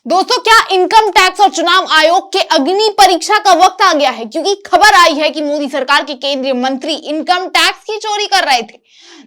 दोस्तों, क्या income tax और चुनाव आयोग के अग्नि परीक्षा का वक्त आ गया है? क्योंकि खबर आई है कि मोदी सरकार के केंद्रीय मंत्री इनकम टैक्स की चोरी कर रहे थे।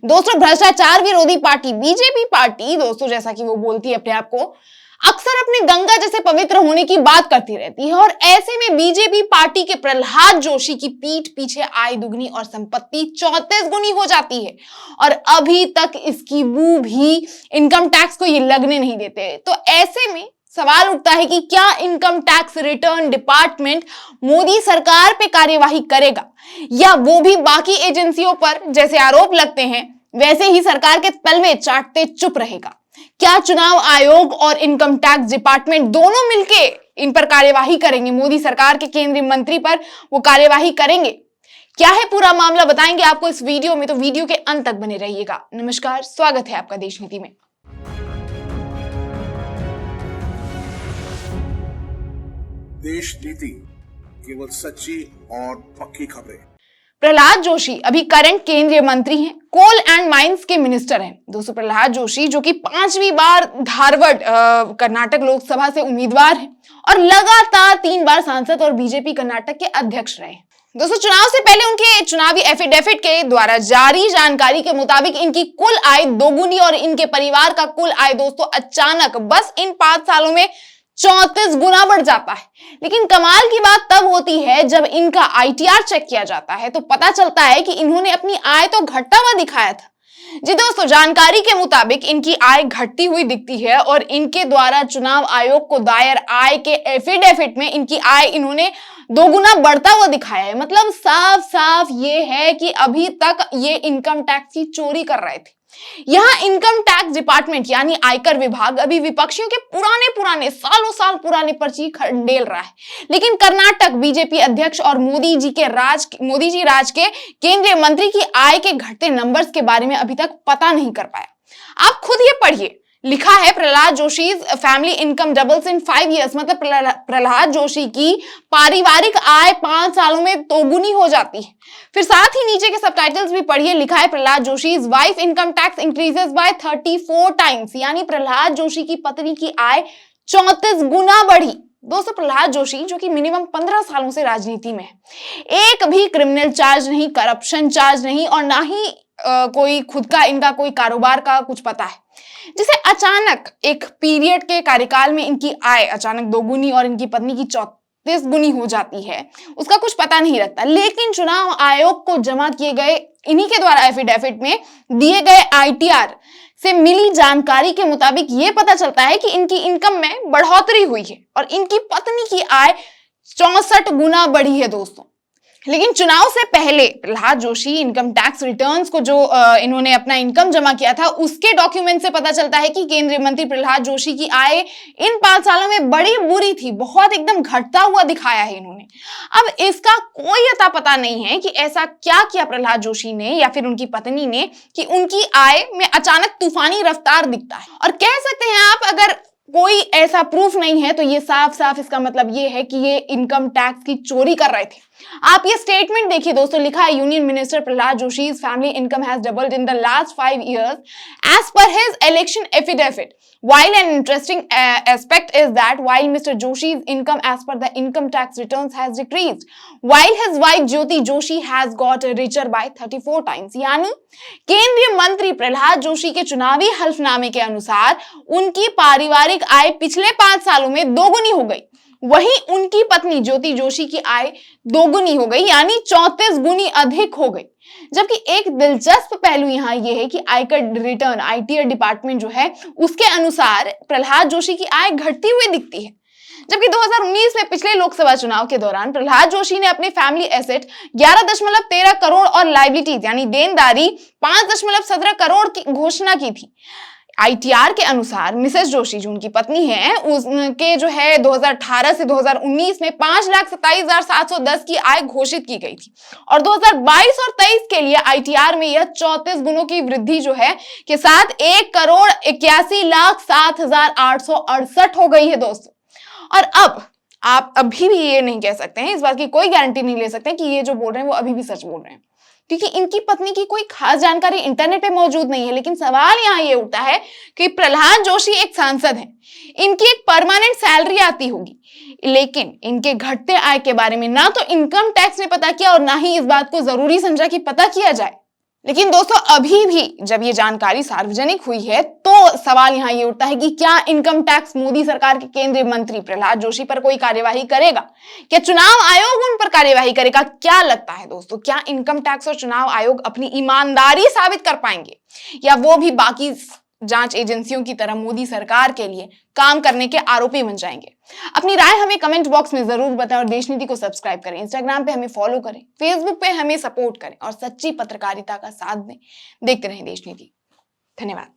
दोस्तों, भ्रष्टाचार विरोधी पार्टी बीजेपी पार्टी, दोस्तों जैसा कि वो बोलती है अपने आप को, अक्सर अपने गंगा जैसे पवित्र होने की बात करती रहती है। और ऐसे में बीजेपी पार्टी के प्रहलाद जोशी की पीठ पीछे आय दुगनी और संपत्ति 34 गुनी हो जाती है। और अभी तक इसकी बू भी इनकम टैक्स को ये लगने नहीं देते। तो ऐसे में सवाल उठता है कि क्या income tax return department Modi सरकार पे कार्यवाही करेगा, या वो भी बाकी एजेंसियों पर जैसे आरोप लगते हैं वैसे ही सरकार के तलवे चाटते चुप रहेगा? क्या चुनाव आयोग और इनकम टैक्स डिपार्टमेंट दोनों मिलके इन पर कार्यवाही करेंगे? मोदी सरकार के केंद्रीय मंत्री पर वो कार्यवाही करेंगे? क्या है पूरा मामला, बताएंगे आपको इस वीडियो में, तो वीडियो के अंत तक बने रहिएगा। नमस्कार, स्वागत है आपका देश नीति में। देश नीति, केवल सच्ची और पक्की खबरें। प्रहलाद जोशी अभी करंट केंद्रीय मंत्री हैं, कोल एंड माइंस के मिनिस्टर हैं। दोस्तों, प्रहलाद जोशी जो कि 5वीं बार धारवाड़ कर्नाटक लोकसभा से उम्मीदवार हैं और लगातार 3 बार सांसद और बीजेपी कर्नाटक के अध्यक्ष रहे। दोस्तों, चुनाव से पहले उनके चुनावी एफिडेविट के द्वारा जारी जानकारी के मुताबिक इनकी कुल आय दोगुनी और इनके परिवार का कुल आय दोस्तों अचानक बस इन 5 सालों में 34 गुना बढ़ जाता है। लेकिन कमाल की बात तब होती है जब इनका आईटीआर चेक किया जाता है तो पता चलता है कि इन्होंने अपनी आय तो घटता हुआ दिखाया था। जी दोस्तों, जानकारी के मुताबिक इनकी आय घटती हुई दिखती है और इनके द्वारा चुनाव आयोग को दायर आय के एफिडेविट में इनकी आय इन्होंने दोगुना बढ़ता हुआ दिखाया है। मतलब साफ साफ ये है कि अभी तक ये इनकम टैक्स की चोरी कर रहे थे। यहां इनकम टैक्स डिपार्टमेंट यानी आयकर विभाग अभी विपक्षियों के पुराने सालों साल पुराने पर्ची खंडेल रहा है। लेकिन कर्नाटक बीजेपी अध्यक्ष और मोदी जी राज के केंद्रीय मंत्री की आय के घटते नंबर्स के बारे में अभी तक पता नहीं कर पाया। आप खुद ये पढ़िए, लिखा है Prahlad Joshi family income doubles in 5 years। मतलब प्रहलाद जोशी की पारिवारिक आय 5 सालों में दोगुनी हो जाती है। फिर साथ ही नीचे के सबटाइटल्स भी पढ़िए, लिखा है Prahlad Joshi wife income tax increases by 34 times. यानी प्रहलाद जोशी की पत्नी की आय 34 गुना बढ़ी। दोस्तों, प्रहलाद जोशी जो कि मिनिमम 15 सालों से राजनीति में है, एक भी क्रिमिनल चार्ज नहीं, करप्शन चार्ज नहीं और ना ही कोई खुद का इनका कोई कारोबार का कुछ पता है, जिसे अचानक एक पीरियड के कार्यकाल में इनकी आय अचानक दोगुनी और इनकी पत्नी की 34 गुनी हो जाती है, उसका कुछ पता नहीं लगता। लेकिन चुनाव आयोग को जमा किए गए इन्हीं के द्वारा एफिडेविट में दिए गए आईटीआर से मिली जानकारी के मुताबिक ये पता चलता है कि इनकी इनकम में बढ़ोतरी हुई है और इनकी पत्नी की आय 64 गुना बढ़ी है दोस्तों। लेकिन चुनाव से पहले Prahlad Joshi income tax returns को जो इन्होंने अपना इनकम जमा किया था उसके डॉक्यूमेंट से पता चलता है कि केंद्रीय मंत्री प्रहलाद जोशी की आय इन 5 सालों में बड़ी बुरी थी, बहुत एकदम घटता हुआ दिखाया है इन्होंने। अब इसका कोई अता पता नहीं है कि ऐसा क्या किया प्रहलाद जोशी ने या फिर उनकी पत्नी ने कि उनकी आय में अचानक तूफानी रफ्तार दिखता है। और कह सकते हैं आप, अगर कोई ऐसा प्रूफ नहीं है तो ये साफ साफ इसका मतलब ये है कि ये इनकम टैक्स की चोरी कर रहे थे। आप ये स्टेटमेंट देखिए दोस्तों, लिखा है union minister Prahlad Joshi's family income has doubled in the last 5 years as per his election affidavit. While an interesting aspect is that while Mr. Joshi's income as per the income tax returns has decreased, while his wife Jyoti Joshi has got richer by 34 times। यानी केंद्रीय मंत्री प्रहलाद जोशी के चुनावी हल्फनामे के अनुसार उनकी पारिवारिक आय पिछले 5 सालों में दोगुनी हो गई, वहीं उनकी पत्नी ज्योति जोशी की आय दोगुनी हो गई, यानी 34 गुनी अधिक हो गई। जबकि एक दिलचस्प पहलू यहाँ यह है कि आयकर रिटर्न आईटीआर डिपार्टमेंट जो है उसके अनुसार प्रहलाद जोशी की आय घटती हुई दिखती है। जबकि 2019 में पिछले लोकसभा चुनाव के दौरान प्रहलाद जोशी ने अपने फैमिली एसेट 11.13 करोड़ और लायबिलिटीज यानी देनदारी 5.17 करोड़ की घोषणा की थी। आईटीआर के अनुसार मिसेस जोशी जो उनकी पत्नी है, उनके जो है 2018 से 2019 में 5,27,710 की आय घोषित की गई थी और 2022 और 23 के लिए आईटीआर में यह 34 गुणों की वृद्धि जो है के साथ 1,81,07,868 हो गई है दोस्तों। और अब आप अभी भी ये नहीं कह सकते हैं, इस बात की कोई गारंटी नहीं ले सकते कि ये जो बोल रहे हैं वो अभी भी सच बोल रहे हैं। क्योंकि इनकी पत्नी की कोई खास जानकारी इंटरनेट पे मौजूद नहीं है। लेकिन सवाल यहाँ ये उठता है कि प्रहलाद जोशी एक सांसद हैं, इनकी एक परमानेंट सैलरी आती होगी, लेकिन इनके घटते आय के बारे में ना तो इनकम टैक्स ने पता किया और ना ही इस बात को जरूरी समझा कि पता किया जाए। लेकिन दोस्तों, अभी भी जब ये जानकारी सार्वजनिक हुई है तो सवाल यहाँ ये उठता है कि क्या इनकम टैक्स मोदी सरकार के केंद्रीय मंत्री प्रहलाद जोशी पर कोई कार्यवाही करेगा? क्या चुनाव आयोग उन पर कार्यवाही करेगा? क्या लगता है दोस्तों, क्या इनकम टैक्स और चुनाव आयोग अपनी ईमानदारी साबित कर पाएंगे, या वो भी बाकी जांच एजेंसियों की तरह मोदी सरकार के लिए काम करने के आरोपी बन जाएंगे? अपनी राय हमें कमेंट बॉक्स में जरूर बताएं और देश नीति को सब्सक्राइब करें। इंस्टाग्राम पे हमें फॉलो करें, फेसबुक पे हमें सपोर्ट करें और सच्ची पत्रकारिता का साथ दें। देखते रहें देश नीति। धन्यवाद।